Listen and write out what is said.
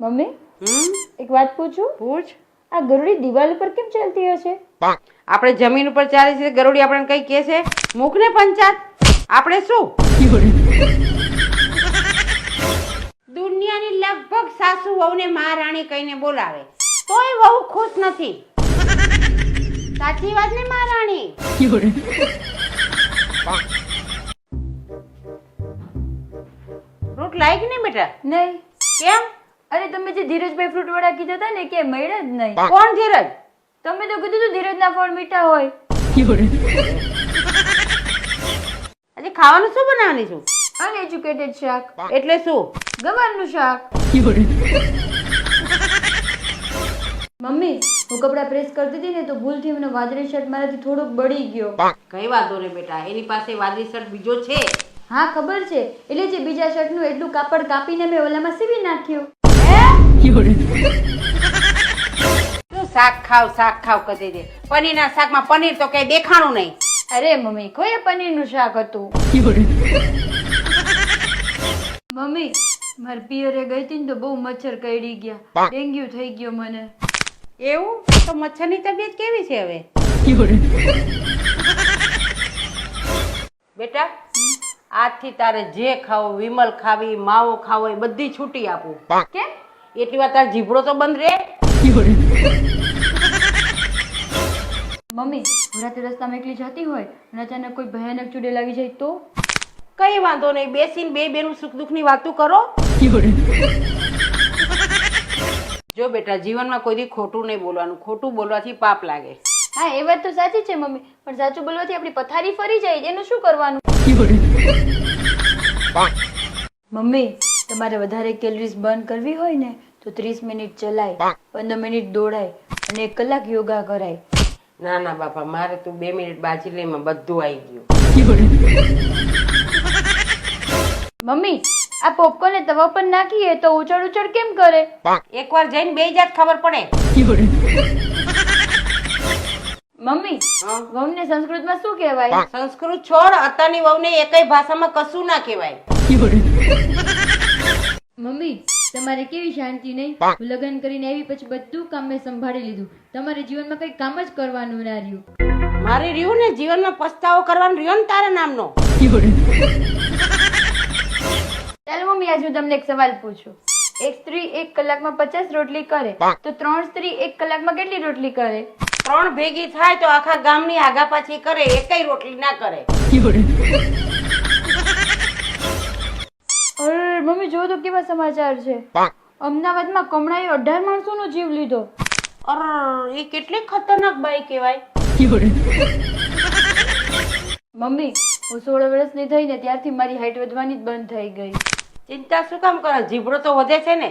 Mummy એક વાત પૂછું? પૂછ. આ ગરુડી દિવાલ ઉપર કેમ ચાલતી હશે? આપણે જમીન ઉપર ચાલે છે, ગરુડી આપણને કઈ કહે છે? મુખને પંચાત. આપણે શું દુનિયાની લગભગ સાસુ વહુને મહારાણી કહીને બોલાવે તોય વહુ ખુશ નથી. સાચી વાત ને મહારાણી? ફ્રૂટ લાયક નહીં બેટા? નહીં. કેમ? અરે તમે જે ધીરજભાઈ ફ્રૂટ વાળા કીધા હતા ને કે મળ્યા જ નહીં. કોણ ધીરજ? તમે તો કીધું હતું ધીરજના ફળ મીઠા હોય. આજે ખાવાનું શું બનાવવાની છું? અનએજ્યુકેટેડ શાક. એટલે શું? ગવારનું શાક. મમ્મી હું કપડા પ્રેસ કરતી હતી ને તો ભૂલથી મને વાદળી શર્ટ મારાથી થોડોક બળી ગયો. કઈ વાંધો નહીં બેટા, એની પાસે વાદળી શર્ટ બીજો છે. હા ખબર છે, એટલે જે બીજા શર્ટનું એટલું કાપડ કાપીને મેં ઓલામાં સીવી નાખ્યું. તું શાક ખાવ કદી દે. પનીરના શાકમાં પનીર તો કઈ દેખાણું નહીં. અરે મમ્મી કોઈ પનીરનું શાક હતું. મમ્મી મારી પિયરે ગઈ હતી ને તો બહુ મચ્છર કરડી ગયા, ડેન્ગ્યુ થઈ ગયો મને. એવું? તો મચ્છરની તબિયત કેવી છે હવે? બેટા આજથી તારે જે ખાવું, વિમલ ખાવી, માવો ખાવો એ બધી છૂટી આપું. કેમ? એટલી વાર તાર જીભડો તો બંધ રે. મમ્મી હું રાતે રસ્તામાં એકલી જતી હોય અને અચાનક કોઈ ભયાનક ચૂડેલ આવી જાય તો? કઈ વાંધો નહીં, બેસીને બે બેનું સુખ દુઃખ ની વાતો કરો. જો બેટા જીવનમાં કોઈ દી ખોટું નહીં બોલવાનું, ખોટું બોલવાથી પાપ લાગે. હા એ વાત તો સાચી છે મમ્મી, પણ સાચું બોલવાથી આપણી પથારી ફરી જાય એનું શું કરવાનું? મમ્મી તમારે વધારે કેલરીઝ બર્ન કરવી હોય ને તો 30 મિનિટ ચલાય, 15 મિનિટ દોડાય અને 1 કલાક યોગા કરાય. ના ના બાપા, મારે તું 2 મિનિટ બાજી લઈમાં બધું આવી ગયું. મમ્મી આ પોપકોર્ન ને તવા પર નાખીએ તો ઉછળ ઉછળ કેમ કરે? એકવાર જઈને બે જાત ખબર પડે. મમ્મી વહુને સંસ્કૃતમાં શું કહેવાય? સંસ્કૃત છોડ, અત્યારની વહુને એકય ભાષામાં કશું ના કહેવાય. મમ્મી તમારે કેવી શાંતિ નહીં? હું લગ્ન કરીને આવી પછી બધું કામ મેં સંભાળી લીધું, તમારે જીવનમાં કઈ કામ જ કરવાનું ના રહ્યું. મારે રહ્યું ને જીવનમાં પસ્તાવો કરવાનો રહ્યો ને તારા નામનો. ચાલો મમ્મી આજ હું તમને એક સવાલ પૂછું. એક સ્ત્રી 1 કલાકમાં 50 રોટલી કરે તો 3 સ્ત્રી 1 કલાકમાં કેટલી રોટલી કરે? 3 ભેગી થાય તો આખા ગામની આગા પાછી કરે, એકય રોટલી ના કરે. અરે મમ્મી જો તો કેવા સમાચાર છે. અમદાવાદમાં કમળાએ 18 માણસોનો જીવ લીધો. અર એ કેટલી ખતરનાક બાઈ કહેવાય. મમ્મી હું 16 વર્ષની થઈ ને ત્યારથી મારી હાઈટ વધવાની જ બંધ થઈ ગઈ. ચિંતા શું કામ કરે? જીભડો તો વધે છે ને.